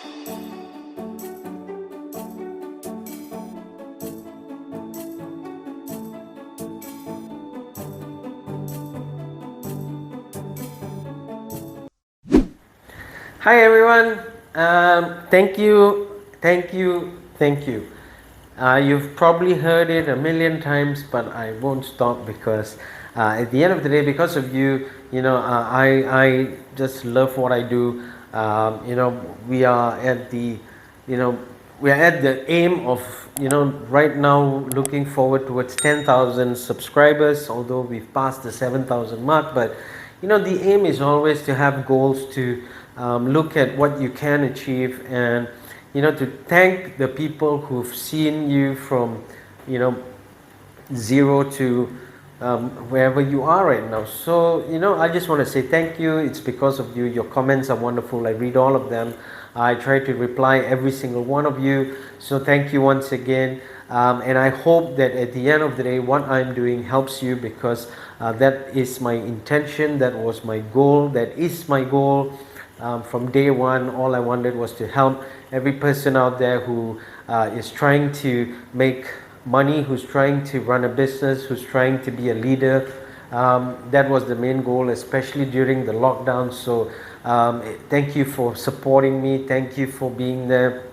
Hi everyone. Thank you. You've probably heard it a million times, but I won't stop because at the end of the day, because of you, I just love what I do. We are at the, we are at the aim of, right now looking forward towards 10,000 subscribers. Although we've passed the 7,000 mark, but the aim is always to have goals to look at what you can achieve, and to thank the people who've seen you from zero to wherever you are right now. So I just want to say thank you. It's because of you. Your comments are wonderful. I read all of them. I try to reply every single one of you. So thank you once again. And I hope that at the end of the day, what I'm doing helps you, because that is my intention. That was my goal. That is my goal. From day one, all I wanted was to help every person out there who is trying to make money, who's trying to run a business, who's trying to be a leader. That was the main goal, especially during the lockdown. So thank you for supporting me. Thank you for being there.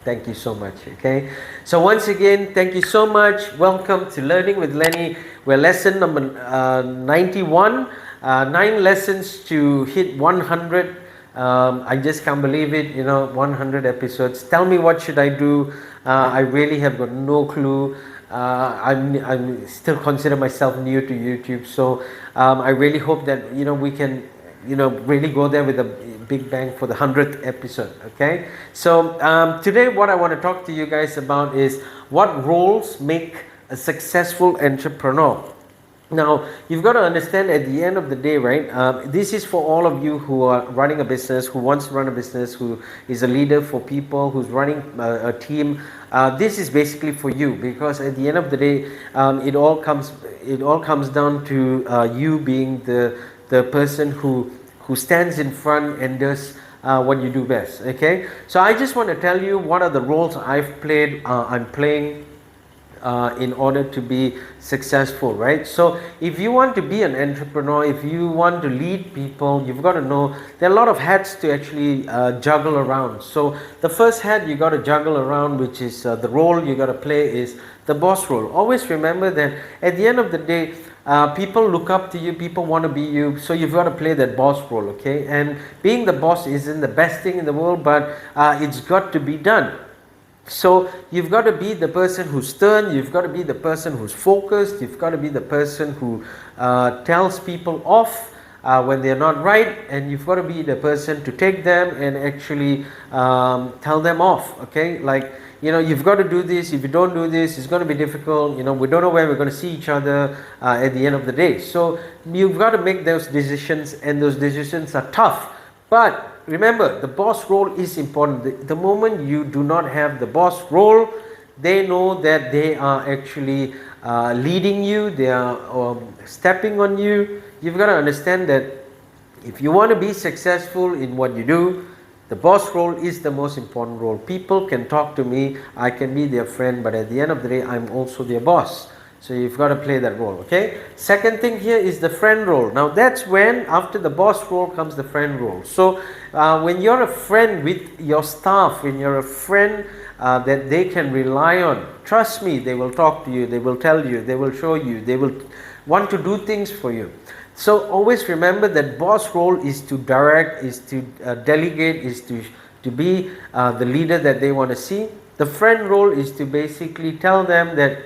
Thank you so much. Okay, so once again, thank you so much. Welcome to Learning with Lenny. We're lesson number 91. 9 lessons to hit 100. I just can't believe it, 100 episodes. Tell me, what should I do? I really have got no clue. I'm still consider myself new to YouTube, so I really hope that we can really go there with a big bang for the 100th episode. Okay, so today what I want to talk to you guys about is what roles make a successful entrepreneur. Now, you've got to understand, at the end of the day, right, this is for all of you who are running a business, who wants to run a business, who is a leader for people, who's running a team. This is basically for you, because at the end of the day, it all comes down to you being the person who stands in front and does what you do best. Okay, so I just want to tell you what are the roles I've played, I'm playing in order to be successful, right? So if you want to be an entrepreneur, if you want to lead people, you've got to know there are a lot of hats to actually juggle around. So the first hat you got to juggle around, which is the role you got to play, is the boss role. Always remember that at the end of the day, people look up to you, people want to be you, so you've got to play that boss role. Okay, and being the boss isn't the best thing in the world, but it's got to be done. So you've got to be the person who's stern, you've got to be the person who's focused, you've got to be the person who tells people off when they're not right, and you've got to be the person to take them and actually tell them off. Okay, like you've got to do this. If you don't do this, it's going to be difficult. We don't know where we're going to see each other at the end of the day. So you've got to make those decisions, and those decisions are tough. But remember, the boss role is important. The moment you do not have the boss role, they know that they are actually leading you, they are stepping on you. You've got to understand that if you want to be successful in what you do, the boss role is the most important role. People can talk to me, I can be their friend, but at the end of the day, I'm also their boss. So you've got to play that role. Okay, second thing here is the friend role. Now that's when, after the boss role, comes the friend role. So when you're a friend with your staff, when you're a friend that they can rely on, trust me, they will talk to you, they will tell you, they will show you, they will want to do things for you. So always remember that boss role is to direct, is to delegate, is to be the leader that they want to see. The friend role is to basically tell them that,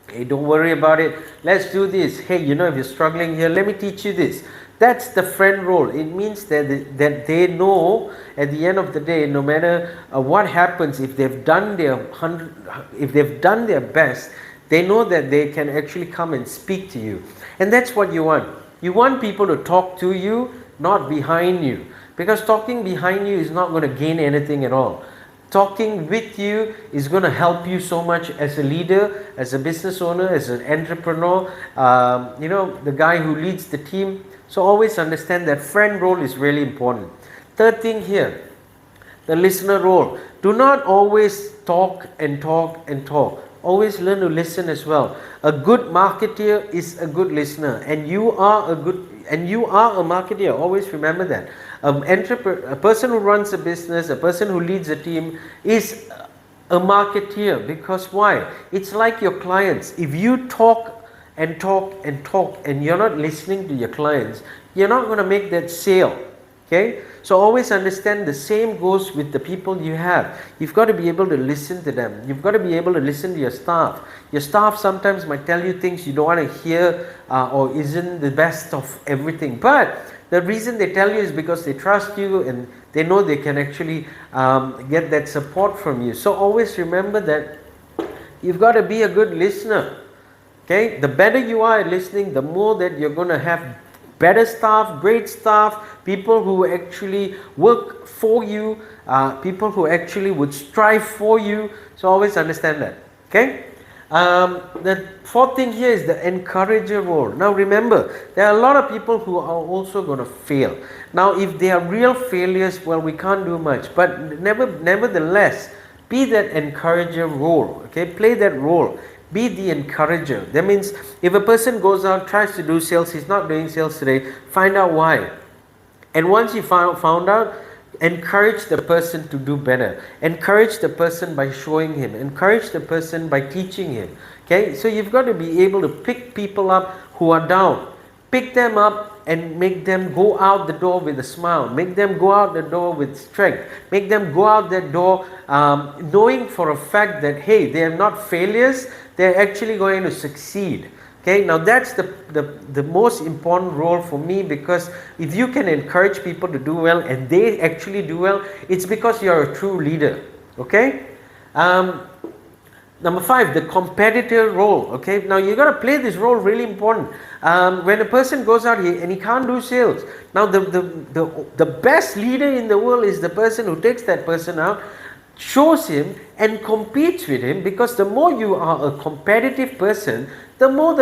hey, don't worry about it, let's do this. Hey, if you're struggling here, let me teach you this. That's the friend role. It means that they know at the end of the day, no matter what happens, if they've done their best, they know that they can actually come and speak to you. And that's what you want. You want people to talk to you, not behind you, because talking behind you is not going to gain anything at all. Talking with you is going to help you so much as a leader, as a business owner, as an entrepreneur, the guy who leads the team. So always understand that friend role is really important. Third thing here, The listener role. Do not always talk and talk and talk. Always learn to listen as well. A good marketeer is a good listener, and you are a marketeer. Always remember that. A person who runs a business, a person who leads a team is a marketeer. Because why? It's like your clients. If you talk and talk and talk and you're not listening to your clients, you're not going to make that sale. Okay, so always understand the same goes with the people you have. You've got to be able to listen to them. You've got to be able to listen to your staff. Your staff sometimes might tell you things you don't want to hear or isn't the best of everything. But the reason they tell you is because they trust you and they know they can actually get that support from you. So always remember that you've got to be a good listener. Okay, the better you are at listening, the more that you're going to have better staff, great staff, people who actually work for you, people who actually would strive for you. So always understand that. Okay. The fourth thing here is the encourager role. Now remember, there are a lot of people who are also going to fail. Now if they are real failures, well, we can't do much. But nevertheless, be that encourager role. Okay, play that role. Be the encourager. That means if a person goes out, tries to do sales, he's not doing sales today, find out why. And once you found out, encourage the person to do better. Encourage the person by showing him. Encourage the person by teaching him. Okay, so you've got to be able to pick people up who are down. Pick them up and make them go out the door with a smile. Make them go out the door with strength. Make them go out that door knowing for a fact that, hey, they are not failures. They're actually going to succeed. Okay, now that's the most important role for me, because if you can encourage people to do well and they actually do well, it's because you're a true leader. Okay. Number 5, the competitor role. Okay, now you got to play this role really important. When a person goes out here and he can't do sales, now the best leader in the world is the person who takes that person out, shows him and competes with him, because the more you are a competitive person, the more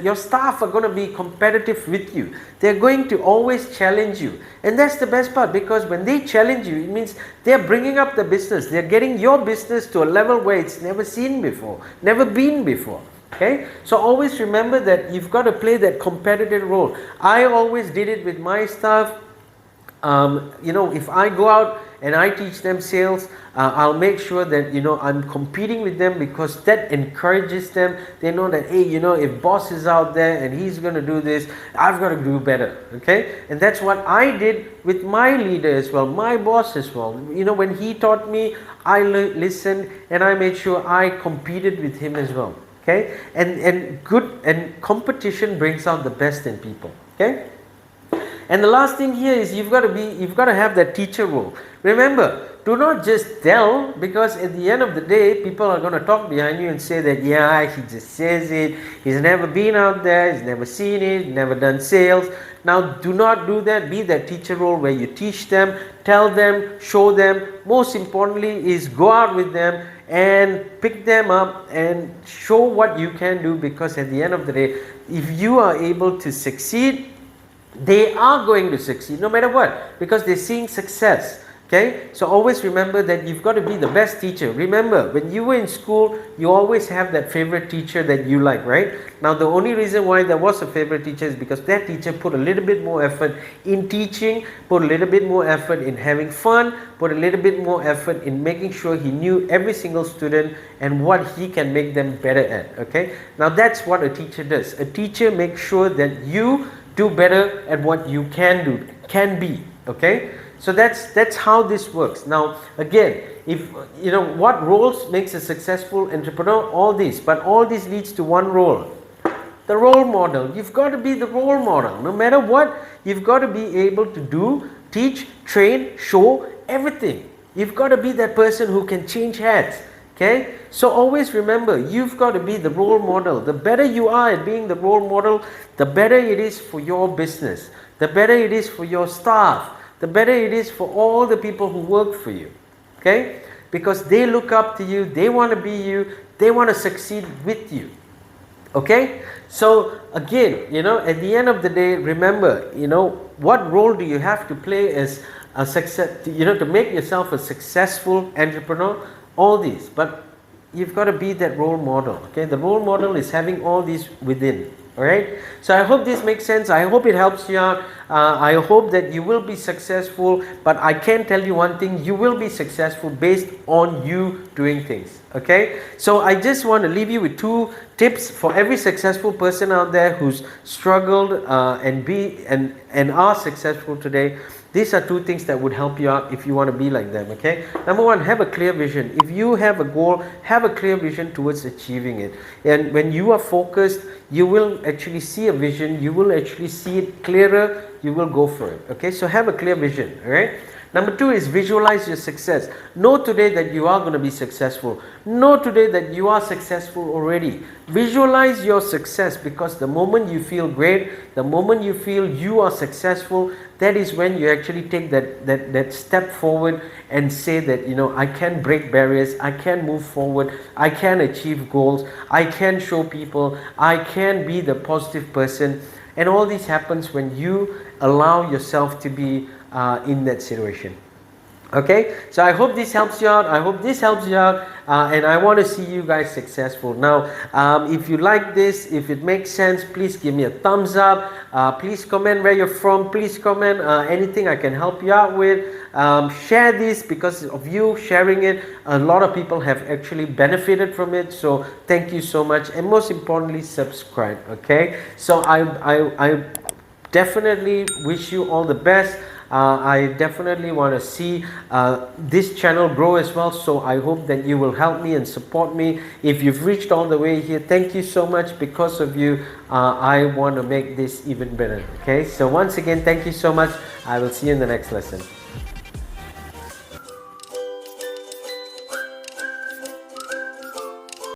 your staff are going to be competitive with you. They're going to always challenge you, and that's the best part, because when they challenge you, it means they're bringing up the business. They're getting your business to a level where it's never seen before, never been before. Okay, so always remember that you've got to play that competitive role. I always did it with my staff. If I go out and I teach them sales, I'll make sure that I'm competing with them, because that encourages them. They know that, hey, if boss is out there and he's going to do this, I've got to do better. Okay, and that's what I did with my leader as well, my boss as well. When he taught me, I listened and I made sure I competed with him as well. Okay, and competition brings out the best in people. Okay. And the last thing here is you've got to have that teacher role. Remember, do not just tell, because at the end of the day, people are going to talk behind you and say that, yeah, he just says it, he's never been out there, he's never seen it, never done sales. Now, do not do that. Be that teacher role where you teach them, tell them, show them. Most importantly is go out with them and pick them up and show what you can do, because at the end of the day, if you are able to succeed, they are going to succeed no matter what, because they're seeing success. Okay, so always remember that you've got to be the best teacher. Remember, when you were in school, you always have that favorite teacher that you like, right? Now, the only reason why there was a favorite teacher is because that teacher put a little bit more effort in teaching, put a little bit more effort in having fun, put a little bit more effort in making sure he knew every single student and what he can make them better at. Okay, now that's what a teacher does. A teacher makes sure that you do better at what you can be. Okay, so that's how this works. Now again, if what roles makes a successful entrepreneur, all these leads to one role, the role model. You've got to be the role model. No matter what, you've got to be able to do, teach, train, show everything. You've got to be that person who can change hats. Okay, so always remember, you've got to be the role model. The better you are at being the role model, the better it is for your business, the better it is for your staff, the better it is for all the people who work for you. Okay, because they look up to you, they want to be you, they want to succeed with you. Okay, so again, at the end of the day, remember, what role do you have to play as a success, to make yourself a successful entrepreneur, all these, but you've got to be that role model. Okay, the role model is having all these within. All right, so I hope this makes sense. I hope it helps you out. I hope that you will be successful, but I can tell you one thing: you will be successful based on you doing things. Okay, so I just want to leave you with 2 tips for every successful person out there who's struggled and are successful today. These are 2 things that would help you out if you want to be like them. Okay, number 1, have a clear vision. If you have a goal, have a clear vision towards achieving it. And when you are focused, you will actually see a vision, you will actually see it clearer, you will go for it. Okay, so have a clear vision. All right. Number 2 is visualize your success. Know today that you are going to be successful. Know today that you are successful already. Visualize your success, because the moment you feel great, the moment you feel you are successful, that is when you actually take that step forward and say that, I can break barriers, I can move forward, I can achieve goals, I can show people, I can be the positive person. And all this happens when you allow yourself to be in that situation. Okay, so I hope this helps you out. I hope this helps you out, and I want to see you guys successful. Now, if you like this, if it makes sense, please give me a thumbs up. Please comment where you're from. Please comment anything I can help you out with. Share this, because of you sharing it, a lot of people have actually benefited from it. So thank you so much, and most importantly, subscribe. Okay, so I definitely wish you all the best. I definitely want to see this channel grow as well, so I hope that you will help me and support me. If you've reached all the way here, thank you so much. Because of you, I want to make this even better. Okay, so once again, thank you so much. I will see you in the next lesson.